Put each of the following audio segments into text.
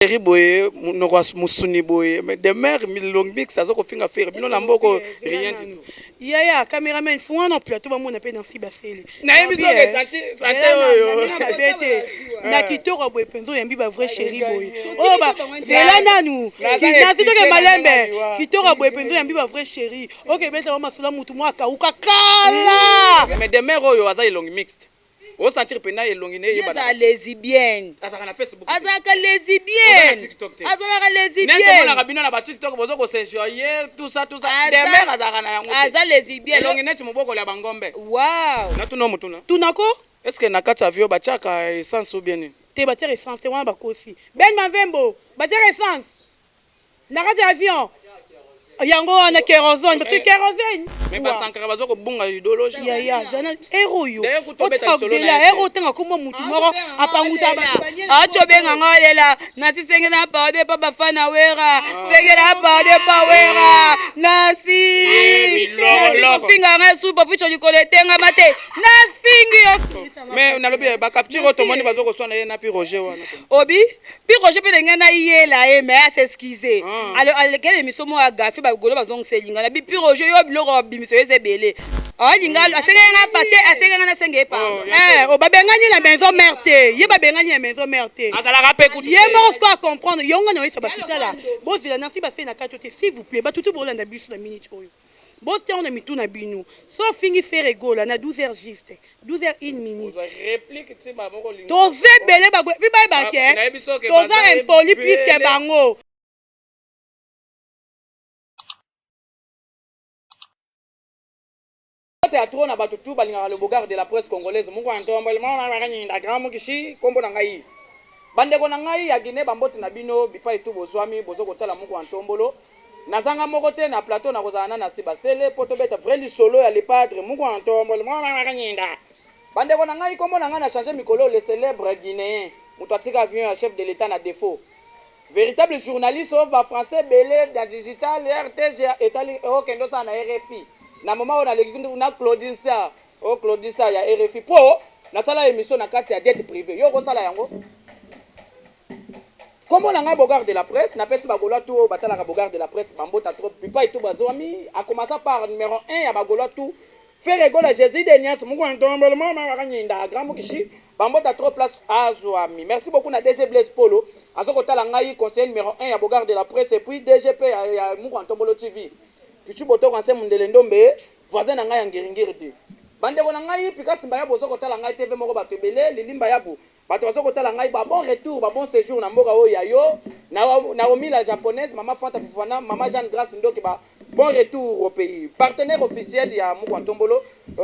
Boye, musuni boye, mais des mères long mix, ça zoko finga faire, bino lamboko rien du tout. Yaya, caméraman, faut un emploi, tout le monde a payé dans si basile. Na yemi so ke santé na kitoko boye penzo yambi ba vrai chéri boye. Oh ba, zela nanu. Na sito ke malembe, kitoko boye penzo yambi ba vrai chéri. OK, beta mama sula mutu mo akauka kala. Mais des mères oyo aza long mixed. On sentir pena elongine yeba. Aza lesbienne. Aza na Facebook. Aza ka lesbienne. Aza ka lesbienne. Nende mona kabino na ba TikTok bozo ko se joyer tout ça. Des mères aza na yango. Aza lesbienne. Elongine ti moboko ya bangombe. Wow. Na tuno mutuna. Tunako? Est-ce que na kati avion bachaka essence ou bien? Te batere essence te wana bakosi. Ben Mavembo, batere essence. Na kati avion. Yango wana kérosène, parce que kérosène. Mais pas sankara bazoko bunga idéologie. Ya, zana héros yo. Héros tanga kuma mutu moko apanguta ba. Acho benga ngolela, nasi sengena pade pa bafana wera. Sengena pade pa wera. Nasi. Finga ngesu pa picho likoletenga mate. Na fingi. Mais na lobi ba capture otomoni bazoko sona ye na pi Roger wana. Obi, pi Roger pe ngena yela e mais à s'excuser. Alors quelle émission mo agafi ba golo bazong selinga na bi pi Roger yo biloko bimiso ezebele. Ah lingalo asenga pate asenga na senge pa. O babengani na maison merte. Ye babengani na maison merte. Azala rapé coup. Ye mo ko comprendre. Yonga na yesa bakitala. Bozela na si base na katote s'il vous plaît. Ba tutu bolanda biso na minute oyo. Bote on a mis tout na binu. So fingi faire égola na 12h juste. 12h 1 minute. Réplique tu ba moko lingo. Toze belé ba bi ba ke. Toza impoli puisque bango. Théâtre na bato tout balingaka le bogard de la presse congolaise mungu antombolement na grand mukishi kombo na ngai bandeko na ngai ya Guinée bambote na bino bipa etu bozwami bozoko tala mungu antombolo nazanga moko te na plateau na kozana na sibasele poto beta vrai solo ya le padre mungu antombolement bandeko na ngai kombo na ngai na changer mikolo le célèbre guinéen muto atika avion ya chef de l'état na défaut véritable journaliste ba français belé da digital RTG etali okendo sa na RFI na mama on a na Claudissa Claudissa ya RFI po na sala émission na kati ya dette privée yo ko sala yango comme on a bogard de la presse na pesi bagola tout batala ka bogard de la presse bambota trop pipa et tout bazwami a commencé par numéro 1 ya bagola tout faire égola Jésus de Nias mungu ntombolement ma wakanyinda grand mukishi bambota trop place azwami merci beaucoup na DG Blaise Polo azoko tala ngai conseiller numéro 1 ya bogard de la presse et puis DGP ya mungu ntombolo TV pichu boto kanse mundele ndombe voisin na ngai ngingiri ti bandeko na ngai pikasi mbaya bozoko tala ngai TV moko bato ebele lilimba yabu bato bazoko tala ngai ba bon retour ba bon séjour na mboka oyo yayo na omila japonaise mama Fanta Fufana mama Jeanne Grace Ndoki ba bon retour au pays partenaire officiel ya Mukwa Ntombolo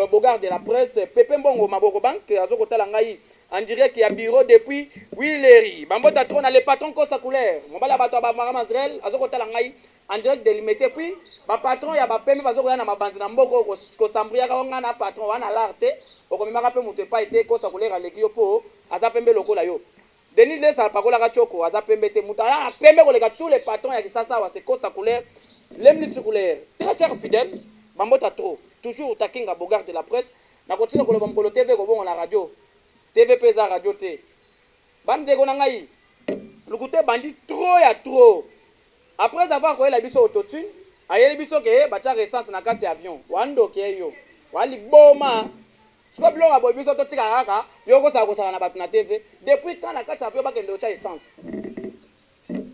bogard de la presse Pepe Mbongo Maboko Bank azoko tala ngai en direct ya bureau depuis Willery bambota trona le patron Kosa Couleur mobala bato ba mama Israël azoko tala ngai en direct délimité puis ba patron ya ba pembe bazoko ya na mabanzi na mboko ko sambria ka nga na patron wana l'arte okomema pe mutu pa été Kosa Couleur aleki yo po aza pembe lokola yo Denis Lesa pakola ka choko aza pembe te mutu ala pembe koleka tous les patrons ya kisasa wa se Kosa Couleur lemni couleur très cher fidèle bambota trop toujours takinga bogard de la presse na continue ko loba mkolo TV ko bongo na radio TV pesa radio te bande ko na ngai lukute bandi trop ya trop après avoir koyela biso autotune ayeli biso ke bacha essence na kati avion wando ke yo wali boma siko biloko boy biso to tika kaka yoko sa ko sa na batu na TV depuis quand na kati avion ba kende ocha essence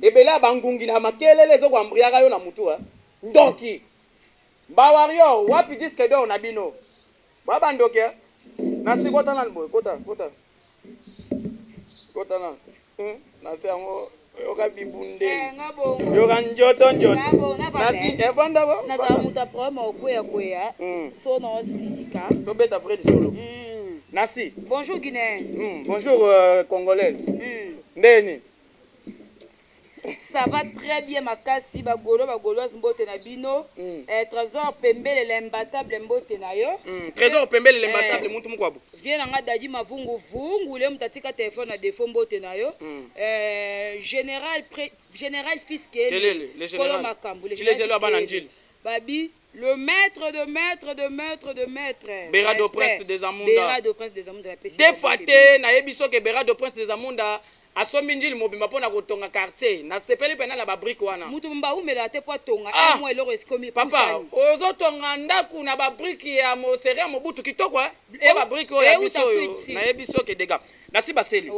ebela bangungi na makelele zo kwa mbriaka yo na mutu ha ndoki ba warrior wapi disque d'or na bino baba ndoki na sikota na boy kota na na seango yoka bibunde yoka njoto nasi evanda ba na za muta promo okuya so no silika to beta vrai du solo nasi bonjour Guinée bonjour congolaise ndeni ça va très bien makasi bagoloise mbote na bino trésor pembele l'imbattable mbote na yo trésor pembele l'imbattable mutu mukwabu vient nga dadi mavungu vungu le mutatika téléphone na défaut mbote na yo général fiscal le général makambu le général abananjil babi le maître de maître Berado Prince des Amunda Berado Prince des Amunda défaté na yebiso ke Berado Prince des Amunda asombi njili mobimba mpona kotonga quartier nasepeli pena na babrike wana mutu mbaumela te po atonga mwa eloko esikomi papa ozotonga ndaku na babrike ya moseri ya mobutu kitoko po babrike oyo ya biso oyo nayebi soki dega nasi baseli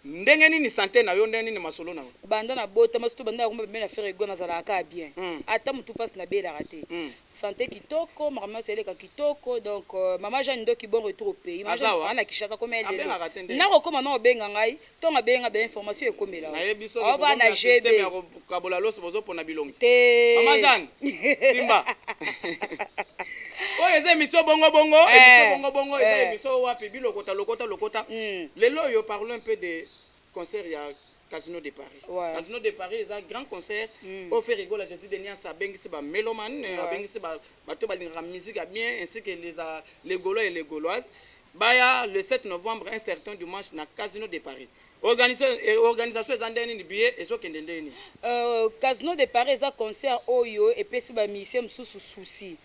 ndenge nini santé na yo ndenge nini masolo na banda na bota masutu banda komba bemela faire ego nazalaka bien ata mutu passe na belaka te santé kitoko mama seleka kitoko donc mama Jeanne Ndoki bon retour au pays mama ana kishasa comme elle na kokoma na obenga ngai to ngabenga ba information ekomela on va na GB kabola loso bozo pona bilongi te mama Jeanne simba oyo eza émission bongo bongo émission bongo bongo eza émission wapi bilokota lokota lelo yo parlons un peu de concert ya Casino de Paris. Casino de Paris est un grand concert au fait rigoler Jésus de Nias à bengisi ba mélomane bengisi ba bato balingaka musique bien ainsi que les Gaulois et les Gauloises. Baya le 7 novembre un certain dimanche na Casino de Paris. Organisation ezandeni ni billet et sokende ndeni. Casino de Paris est un concert oyo et pesi ba musicien sous souci.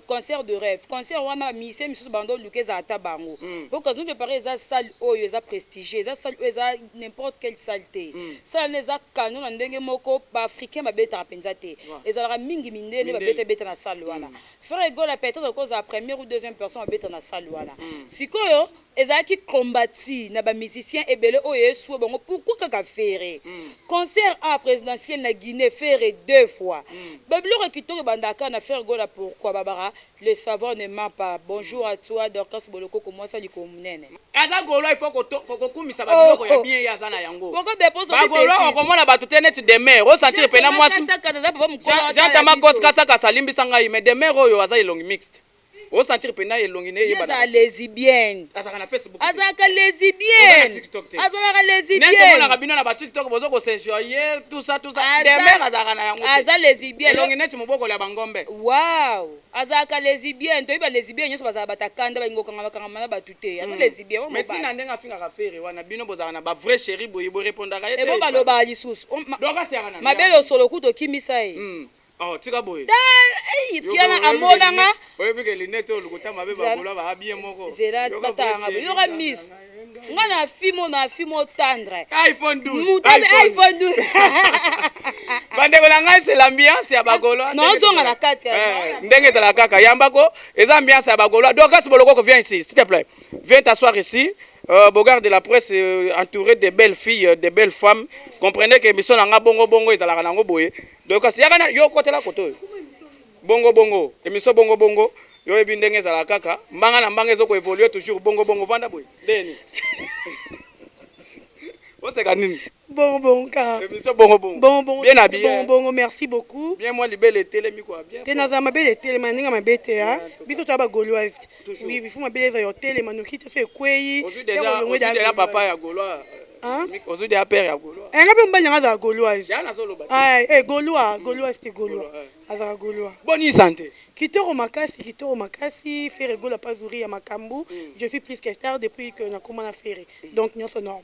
Concert de rêve. Concert wana musicien sous bando lukeza ata bango. Au Casino de Paris est salle oyo est prestigieux, est salle est n'importe quelle saleté. Ça les a canon na ndenge moko ba africain ba beta penza te. Ezalaka mingi mindele ba beta na salle wana. Frère Ego la peut-être cause la première ou deuxième personne ba beta na salle wana. Sikoyo ezalaki combattu na ba musicien ebele oyo esuwa bango pourquoi kaka faire concert à présidentiel na Guinée faire 2 fois babiloko kitoko bandaka na faire gola pourquoi babara le savoir ne ment pas bonjour à toi Dorcas Boloko comment ça liko munene aza golo il faut ko kumisa babiloko ya bien ya zana yango pourquoi beposo ba golo okomona batu tenet de mer o sentir pena mwasi j'entends koska saka salimbisa ngai mais de mer oyo aza ilongi mixed o sentir pena elongi ne yeba aza lesbienne azaka na Facebook azaka lesbienne azaka lesbienne nende mona kabino na ba TikTok bozo ko s'enjoyer tout ça de mer azaka na yango aza lesbienne elongi neti moboko ya bangombe wow azaka lesbienne to iba lesbienne nyoso bazaka batakanda balingoka ngakanga na batute aza lesbienne mais tina ndenga afinga ka faire wana bino bozaka na ba vrai chéri boye bo répondaka ete ebo baloba lisusu doka siaka na mabelo solo kuto kimisa ye oh tika boye fiana amolanga oyebi ke linete olukuta mabe bakola ba bien moko zela batanga yoka miss nga na fimo tendre iPhone 12 mutabe iPhone 12 bandeko na ngai c'est l'ambiance ya bagolo non zonga na kati ndenge za la kaka yambako eza ambiance ya bagolo donc kasi boloko viens ici s'il te plaît viens t'asseoir ici Bogard de la presse entouré de belles filles, de belles femmes. Comprenez que mission nanga bongo bongo ezalaka nango boye. Donc kasi yakana yo côté la côté. Bongo bongo, émission bongo bongo. Yo ebi ndenge ezalaka kaka. Mbanga na mbanga ezoko évoluer toujours bongo bongo vanda boye. Deni. What's kanini? Bon car. Émission bongo bongo. Bon. Bien habillé. Bon, merci beaucoup. Bien moi libelle télé mi quoi bien. T'es dans ma belle télé maninga ma bête hein. Biso taba gauloise. Oui, il faut ma belle yo télé manuki te se kwei. Aujourd'hui papa ya gaulois. Hein? Aujourd'hui père ya gaulois. Ngabe mbanya za gauloise. Ya na solo ba. Gaulois c'était gaulois. Azara gaulois. Bonne santé. Kitoro makasi, faire gola pazuri ya makambu. Je suis plus que star depuis que na comment na faire. Donc nyonso norme.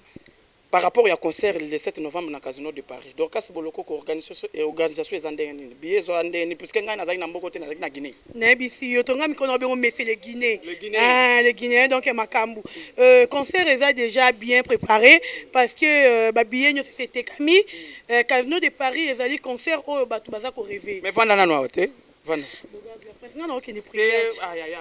Par rapport au concert le 7 novembre na Casino de Paris. Donc kasi boloko ko organisation ezandenge nini. Billet zo andeni puisque ngai nazali na mboko te na Guinée. Na bisi yo tonga mikono bengo messé les Guinéens. Les Guinéens donc makambu. Concert est déjà bien préparé parce que ba billet nyo c'était kami Casino de Paris ezali concert o batu baza ko rêver. Mais vanda nanu aote. Vanda. Président na okene prière.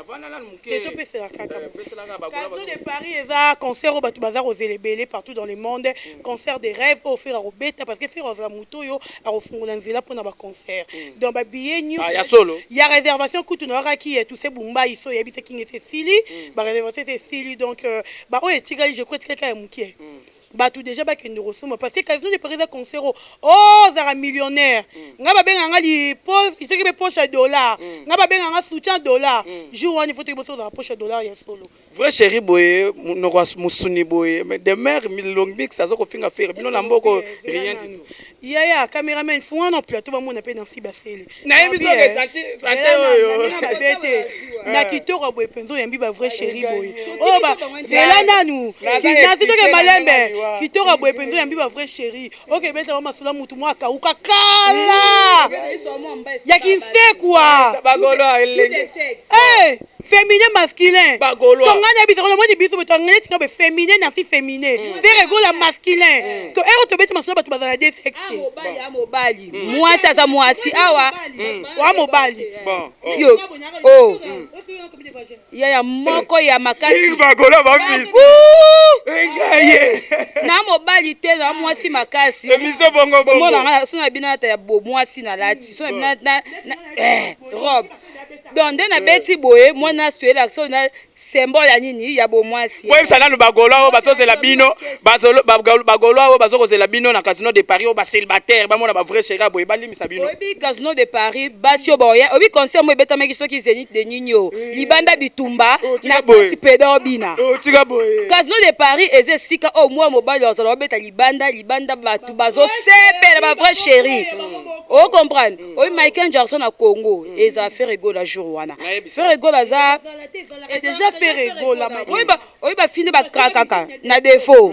Vanda nanu muke. Et to pese la kaka. Casino de Paris eza concert o batu baza ko zelebele partout dans le monde, concert des rêves au faire au beta parce que faire au muto yo a ofungula nzela pona ba concert. Donc ba billet nyo. Ya solo. Ya réservation kutu na raki et tout ces bumba iso ya bise kinge Cécilie, ba réservation Cécilie donc ba o etika je crois quelqu'un ya mukie. Bah tout déjà bakende rosoma parce que Casino de Paris a concert oh zara millionnaire ngaba benga ngali pose il que poche $, ngaba benga nga soutien $, jour on il faut que bosso zara poche $, ya solo vrai chéri boye no musuni boye mais de mer long mix azoko finga faire bino na mboko rien du tout ya cameraman faut un plateau ba mona pe dans si basele na ebiso ke santé oyo na kitoko boye penzo yambi ba vrai chéri boye oh ba zela nanu kinasi to ke malembe kitoko boye penzo yambi ba vrai chéri OK beta wa masula mutu mwa kauka kala ya kinse quoi bagolo elenge féminin masculin Bagolo. tongana biso kono moni biso tongana tinga be féminin na si féminin faire égola masculin to ero to beti masolo bato bazala des sexe mobali mwasi aza mwasi awa wa mobali Bon. yo oh yaya moko ya makasi Bagolo ba fils. Engaye. na mobali te na mwasi makasi Emiso bongo bongo. mona nga so na bina ta ya bo mwasi na lati so na bina na robe donc nde na beti boye mwana suela so na symbole ya nini ya bo mwasi Boye sana no bagolo o bazozela bino bagolo o bazokozela bino na casino de Paris o ba célibataire ba mona ba vrai chéri boye balimisa bino. obi casino de Paris basio boya obi concert mo betamaki soki Zénith de Nino libanda bitumba na petit peda obina O tika boye. casino de Paris eze sika o mwa mobali ozala obeta libanda batu bazo sepela ba vrai chéri o comprendre obi Michael Jackson na Congo eza faire ego la jour wana faire ego la za et déjà faire égola obi ba fini ba krakaka na défaut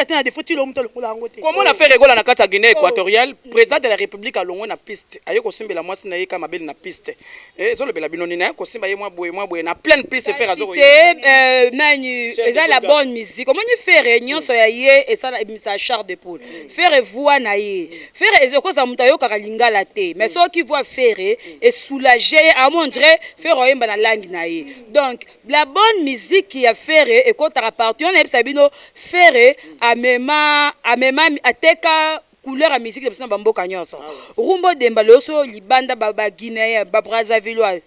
na défaut tu lo mutolo kulango te Comment on a fait rigoler na kati ya Guinée équatoriale, président de la République a longwe na piste. Ayo ko simbela mwasi na yeka mabeli na piste. Zo lobela binoni na ko simba ye mwa boye na pleine piste faire azoko. nani eza la bonne musique omoni faire nyonso ya ye esala ebimisa char de poule faire voix na ye faire ezokoza mutu ayokaka lingala te mais soki voix faire esoulager a mondre faire oyemba na langue na ye donc la bonne musique ya faire ekotaka partout on ebisa bino faire amema ateka couleur à musique de personne bamboka nyonso rumbo demba loso libanda ba Guinéen ba Brazzaville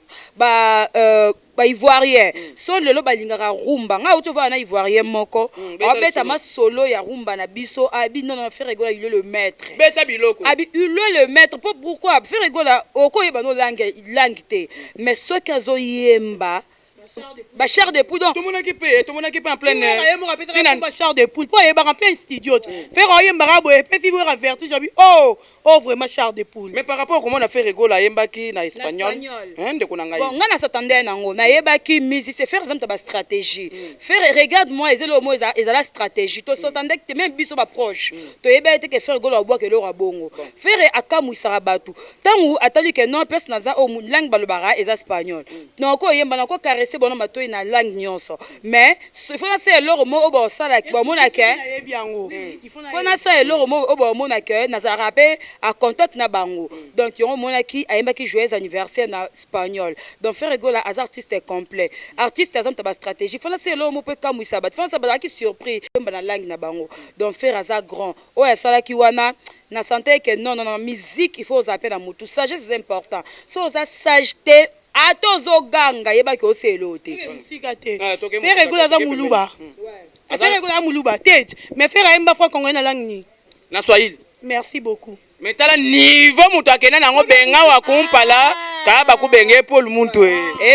ba ivoirien so lelo balingaka rumba nga uto va na ivoirien moko abeta ma solo ya rumba na biso abi non faire rigola il est le maître Beta biloko. abi il est le maître pourquoi faire rigola oko yeba no langue te mais ce kazo yemba ba char de poudre Tout le monde qui peut en pleine ba char de poule po yeba en plein studio faire oyemba boye pe fi voir avertir jabi oh vraiment char de poule mais par rapport à comment on a fait rigoler yembaki na espagnol hein de konanga bon nga na s'attendait nango na yebaki musique c'est faire exemple ba stratégie faire regarde moi ezelo mo ezala stratégie to s'attendait que même biso ba proche to yeba te que faire rigoler bois que le rabongo faire akamu sarabatu tangu atali que non place naza o langue balobara ez espagnol donc ko yemba na ko caresser bono mato na langue nyonso mais il faut na c'est loro mo obo sala ki bo mona ke il faut na c'est loro mo obo mona ke na zarape à contact na bango donc yon mona ki ayemba ki joyeux anniversaire na espagnol donc faire rigoler az artiste complet artiste exemple ta stratégie il faut na c'est loro mo pe kamu sabat faut na sabat ki surpris na langue na bango donc faire aza grand o ya sala ki wana na santé que non musique il faut zapper na mutu sagesse c'est important so za sagete atozo ganga yeba ki oselo te faire rigola za muluba faire rigola muluba tete mais faire ayemba fois congolais na langue ni na Swahili. merci beaucoup Mais tala niveau mutu akena nango benga wa kumpala ka ba kubenge Paul Muntu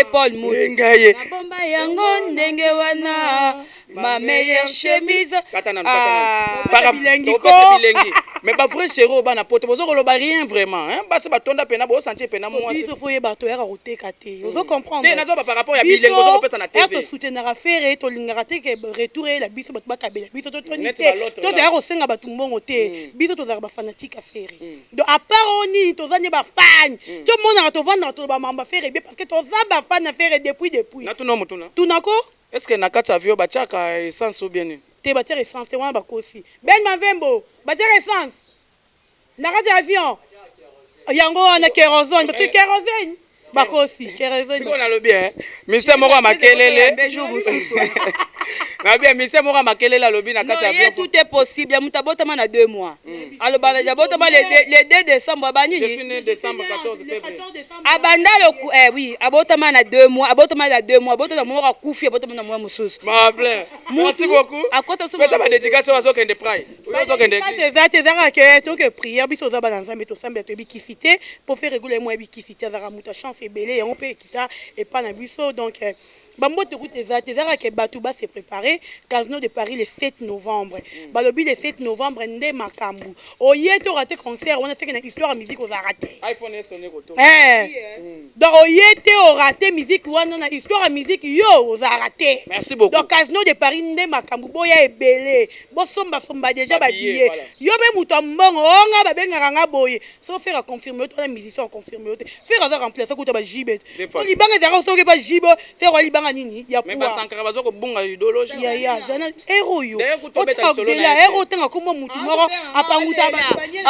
Paul Muntu ngaye na bomba yango ndenge wana ma meilleure chemise katana bilengi mais ba vrai chéro ba na pote bozo koloba rien vraiment hein ba se batonda pena bo sentir pena moi biso foye bato ya roteka te ozo comprendre te nazo ba par rapport ya bilengi bozo pesa na TV to soutenir faire to lingara te ke retourner la biso bato bakabela biso to toni te to ya rosenga bato mbongo te biso to za ba fanatique affaire donc à part oni to zanye ba fan to mona to vendre to ba mamba faire bien parce que to za ba fan affaire depuis na tuno mutuna tunako est-ce que na kati avion ba chaka essence ou bien te ba tere essence te wana ba kosi ben mavembo ba tere essence na kati avion yango wana kérosène parce que kérosène ba kosi kérosène siko na lobi ministère moko makelele na bien ministère moko makelele lobi na kati avion tout est possible muta botama na 2 mois aloba na botama le 2 décembre banini je suis né décembre 14 février abanda le oui abotama na 2 mois abotama na 2 mois abotama mo ka kufi abotama na mo mususu ma plaît merci beaucoup akota so ça ba dédicace wazo kende pray wazo kende exact ezaka ke to ke prière biso za ba nzambe to sambe to bikisité pour faire réguler moi bikisité za muta chance ebele yango pe kita et pas na biso donc Bambote route ezara ke batu ba se préparer Casino de Paris le 7 novembre. Balobi le 7 novembre nde makambu. Oye to raté concert, on a fait une histoire musique aux raté. iPhone est sonné koto. Donc oye te raté musique wana na histoire musique yo aux raté. Merci beaucoup. Donc Casino de Paris nde makambu boya ebele. Bo somba déjà ba billet. Yo be muto mbongo onga ba benga nga boye. So faire confirmer to na musicien confirmer. Faire ça remplacer ko to ba jibet. On libanga zara so ke ba jibo, c'est roi libanga nini ya mais pas Sankara bazo ko bunga idéologie. Ya zana héros yo. Otela héros tanga kuma mutu moko apangusa ba.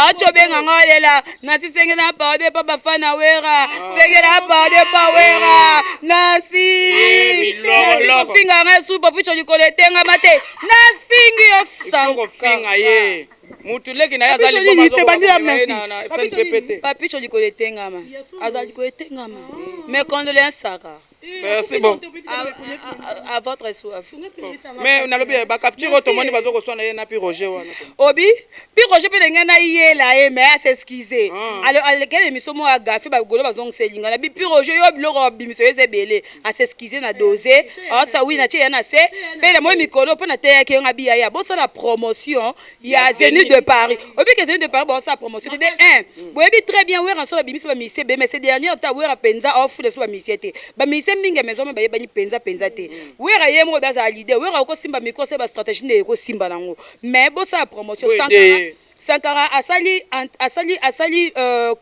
Acho benga ngolela nasi senge na pade pa bafana wera. Senge na pade pa wera. Nasi. Finga ngesu papicho likoletenga mate. Na fingi yo Sankara ye. Mutu leki na yazali bomba na FNPPT. Papicho likoletenga ma. Azali koletenga ma. Mes condoléances Saka. Merci bon. À votre soif. Mais on a le ba capture automoni bazo ko sona ye na pi Roger wana. Obi, pi Roger pe ngana yé la e mais s'excuser. Alors quelle émission mo agafi ba golo bazong selinga na pi Roger yo biloko bimiso yeze belé à s'excuser na doser. Ah ça oui na tie na se pe le mo mikolo pe na te ke ngabi ya bo ça la promotion ya Zénith de Paris. Obi que Zénith de Paris bo ça promotion de 1. Boyebi très bien ouais en so la bimiso ba misé mais ces dernières ta ouais penza offre le so ba misé ba misé mingi maison ba yebani penza te wera yemo baza leader wera ko simba micro c'est ba stratégie ne ko simba nango mais bo sa promotion Sankara asali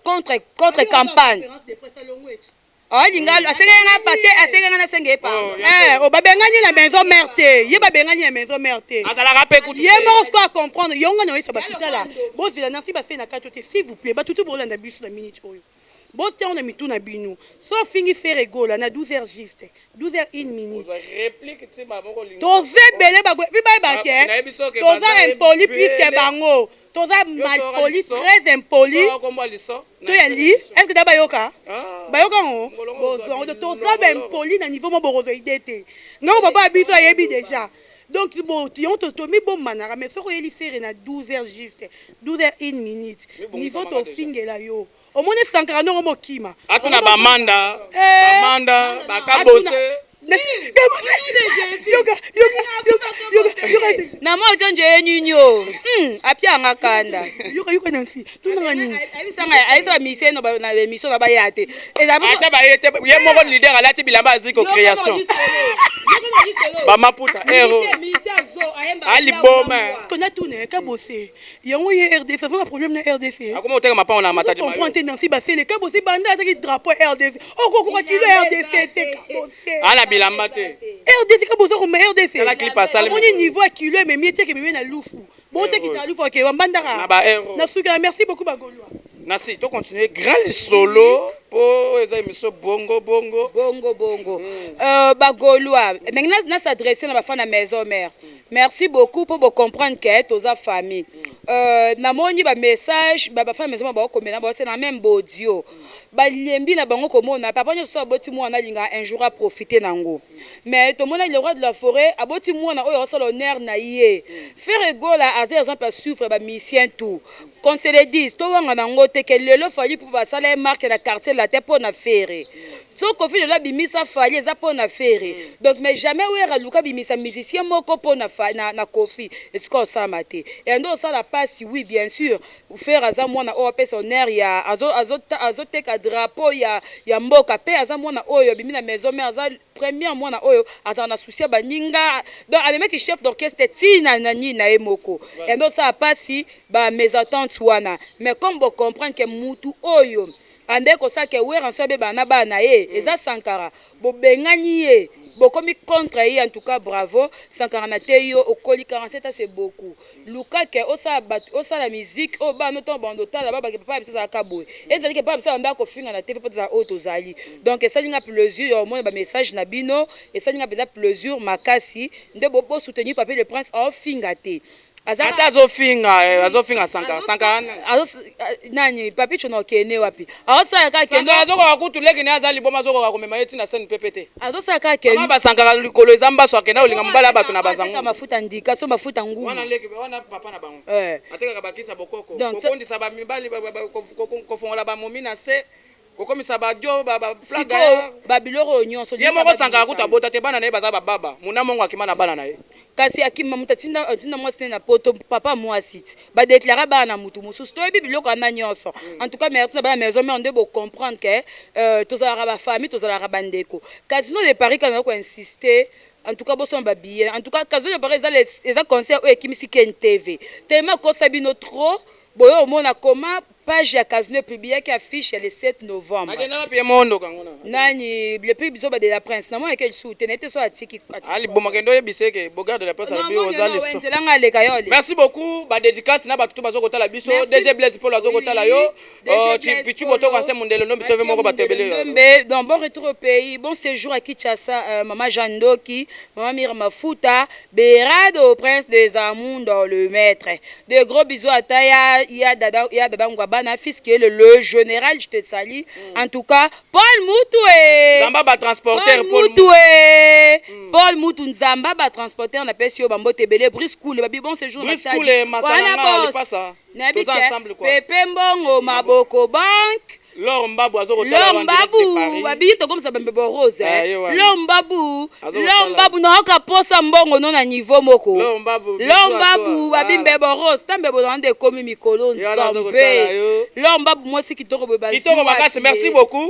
contre campagne linga asenga pate asenga na senge pa o babengani na maison mère te ye babengani na maison mère te azala rapé ku ye mo ko comprendre yonga na yesa bakitala bo zela na fi ba se na katote s'il vous plaît ba tutu bo landa bus na minute oyo. Bon, on a mis tout na binu. Sauf fini faire rigolo, na 12h juste. 12h 1 minute. Réplique, tu m'as beaucoup. Toze belé bagwe, puis bye baké. Toza impoli puisque bango. Toza malpoli, très impoli. Tu es li? Est-ce que d'abord yoka? Bayoka on. Bon, toza impoli na niveau mo borozo idete. Non, papa abiso yebi déjà. Donc, bon, tu as mis bon manara, mais ce que tu faire na 12h juste. 12h 1 minute. Niveau to finger là yo. Au moins Sankara no mo kima. Atuna bamanda bakabose. Na mo tonje nyinyo. Apia ngakanda. Yoka nansi. Tuna ngani. Aisa mise no ba na mission na ba yate. Ata ba yete ye moko leader alati bilamba aziko création. Ba maputa héros. Ali boma. Tona tuna ka bosser. Yango ye RDC, ça un problème na RDC. Akoma oteka mapa on a matadi. On comprend nansi ba c'est le ka bosser banda avec drapeau RDC. Oh ko kilo RDC te ka bosser. Ala bilamba te. RDC ka bosser comme RDC. La clip asale. On est niveau kilo mais miete ke bimé na lufu. Bon te ki ta lufu ke bandara. Na ba héros. Na suka merci beaucoup bagolwa. Nasi to continuer grand solo pour les émissions bongo. Bagolwa. Maintenant na s'adresser na ba fa na maison mère. Merci beaucoup pour comprendre que toza famille. Na moni ba message ba fa maison ba ko mena ba c'est na même audio. Ba lembi na bango komona papa nyo so boti mwana linga un jour à profiter nango. Mais to mona le roi de la forêt aboti mwana oyo so l'honneur na yé. Faire egola à exemple à souffre ba mission tout. Qu'on se le dise to wanga nango te que lelo fali pour ba sala marque la quartier la te pour na faire. So ko fi de la bimisa fali eza pour na faire. Donc mais jamais wera luka bimisa musicien moko pour na na kofi et ce ça maté. Et ndo ça la passe oui bien sûr. Faire aza mwana o pesa honneur ya azoteka drapeau ya mboka pe aza mwana oyo bimi na maison mais aza premier mwana oyo aza na souci ba ninga donc avec mec chef d'orchestre tina nani na emoko et donc ça passe ba mes attentes wana mais comme vous comprendre que mutu oyo ande ko ça que wera nsobe bana bana ye eza Sankara bo bengani ye bokomi contre en tout cas bravo Sankara na te yo okoli 47 c'est beaucoup luka ke osa la musique o ba no ton bando tala ba papa bisa akaboy ezali ke papa bisa anda ko finga na te papa za auto zali donc ça linga plaisir au moins ba message na bino et ça linga plaisir makasi nde bo soutenir papa le prince en finga te ata azofinga Sankara nani papi chono kene wapi azosa ka kendo azoko akutuleki ne azali boma azoko akomema yeti na scène PPT azosa ka kendo ba Sankara likolo ezamba so akenda olinga mbala bato na bazangu ka mafuta ndika so mafuta ngumu wana leki wana papa na bango ateka ka bakisa bokoko kokondi saba mibali kofongola ba momi na se kokomisa badio plaga babiloko nyonso ye moko sanga kuta bota te bana na ye baza baba muna mongo akima na bana na ye kasi akima mutu atinda mwasi na poto papa mwasi badéclara bana na mutu mosusu toyebi biloko ana nyonso en tout cas merci na bana maison mais on doit comprendre que tozalaka bafamille tozalaka bandeko kasi no de Paris kana ko insister en tout cas boson ba billet en tout cas kazo de Paris eza concert oyo ekimisi Ken TV tellement kosa bino trop boyo omona comment page ya Casino publié qui affiche le 7 novembre. Nani le pays biso de la Prince na moi quel soutien était so atiki. Ali bomakendo yebise ke Bogard de la Prince abi ozaliso. Merci beaucoup ba dédicace na batu bazo kotala biso DG Blaise Paul azo kotala yo Pichu boto kwa se mundelo no bitove moko batebele. Donc bon retour au pays, bon séjour à Kinshasa, maman Jandoki, maman Mira Mafuta, Berado au Prince des Amours dans le maître. De gros bisous à Taya, il y a dada Bana fils qui est le général, je te salue. En tout cas, Paul Moutoué. Zamba ba transporteur Paul Moutoué. Paul Moutou Nzamba ba transporteur na pesi yo bambo tebele Brice Cool babi bon séjour na Brice Cool masala na pasa. Tous ensemble quoi. Pepe Mbongo Maboko Bank. Lor Mbabu azo kotala wa Mbabu babi to comme ça bambe rose. Lor Mbabu na oka posa mbongo non na niveau moko. Lor Mbabu babi mbebo rose tambebo dans des komi mikolo nzambe. Lor Mbabu moi c'est kitoko beba. Kitoko makasi merci beaucoup.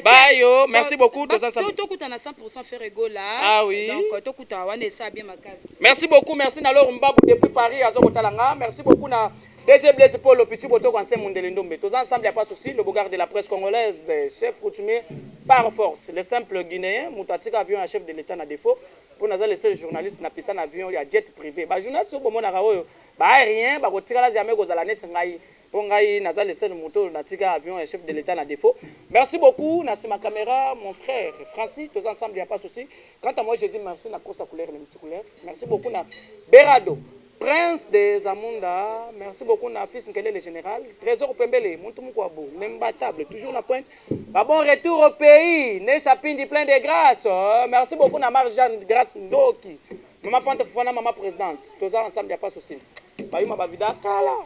Bye yo, merci beaucoup tous ensemble. To kuta na 100% Ferrego là. Ah oui. Donc to kuta wana ça bien makasi. Merci beaucoup, merci na Lor Mbabu depuis Paris azo kotala nga. Merci beaucoup na DG Blaise Paul le petit boto quand c'est Mundele Ndombe. Tous ensemble il y a pas souci le Bogard de la presse congolaise, chef coutumier par force. Le simple guinéen, Moutatika avion un chef de l'état na défaut. Pour nous laisser les journalistes na pisa na avion il y a jet privé. Ba journaliste au moment na raoyo. Ba rien, ba kotika la jamais kozala net ngai. Pour ngai naza laisser le moto na tika avion un chef de l'état na défaut. Merci beaucoup, na ma caméra mon frère Francis, tous ensemble il y a pas souci. Quant à moi je dis merci na course couleur le petit couleur. Merci beaucoup na Berado. Prince des Amunda, merci beaucoup na fils Nkele le général, Trésor Pembele, Montumkwabo, l'imbattable, toujours la pointe. Bah bon retour au pays, né Chapindi plein de grâce. Merci beaucoup na Marjane Grâce Ndoki. Maman Fante Fofana, maman présidente. Tous ensemble, il n'y a pas de souci. Bah, Vida, Kala.